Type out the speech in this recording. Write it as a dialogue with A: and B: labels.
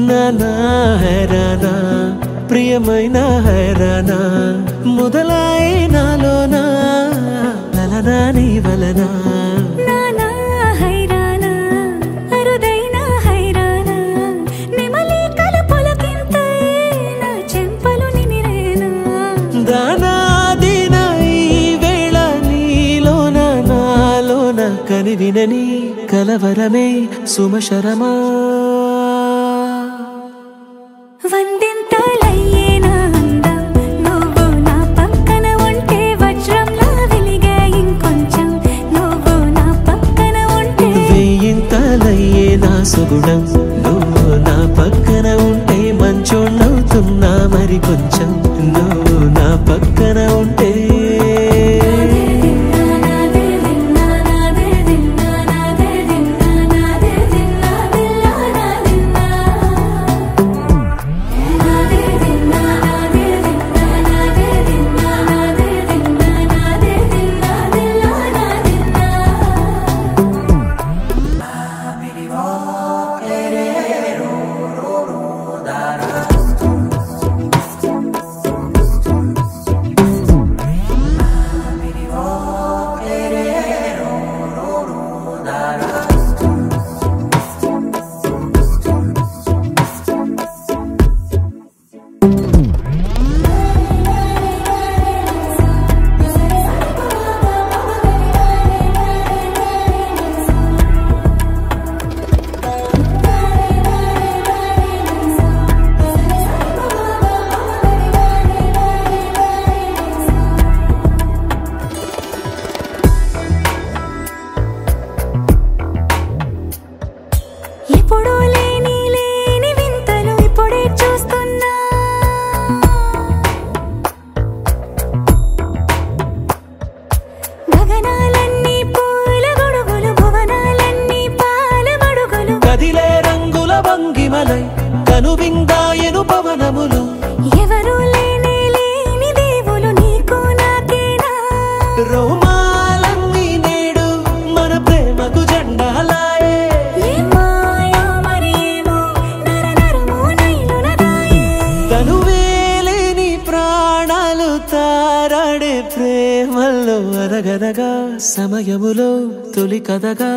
A: నానా హైరానా ప్రియమైన హైరానా మొదలాయి నాలోనా లలనా నీ వలనా
B: నానా హైరానా అరుదైన హైరానా నెమలి కలుపులకింతై నా చెంపలు నిమిరేనా
A: దానా దినా ఈ వేళ నీలోన నాలోన కనివినని కలవరమే సుమశరమా
B: వందింతలయ్యేనా అందం నువ్వు నా పక్కన ఉంటే వజ్రంలా వెలిగే ఇంకొంచెం నువ్వు నా పక్కన ఉంటే
A: వెయ్యింతలయ్యే నా సుగుణం నువ్వు నా పక్కన ఉంటే మంచోణ్ణవుతున్నా మరి కొంచెం నువ్వు నా పక్కన ఉంటే
B: ఎప్పుడూ లేని వింతలు ఇప్పుడే చూస్తున్నా గగనాలన్నీ పూల గొడుగులు భువనాలన్నీ పాల గొడుగులు
A: కదిలే రంగుల భంగిమలై కనువిందాయను పవనములు
B: ఎవరూ లేని దేవులు నీకు నాకేనా
A: రోమాలన్నీ నేడు మన ప్రేమకు జెండాలాయే
B: మాయో మరేమో నరనరమో నైలునదాయే
A: తనువేలేని ప్రాణాలు తారాడే ప్రేమల్లో అరగనగా సమయములో తొలి కథగా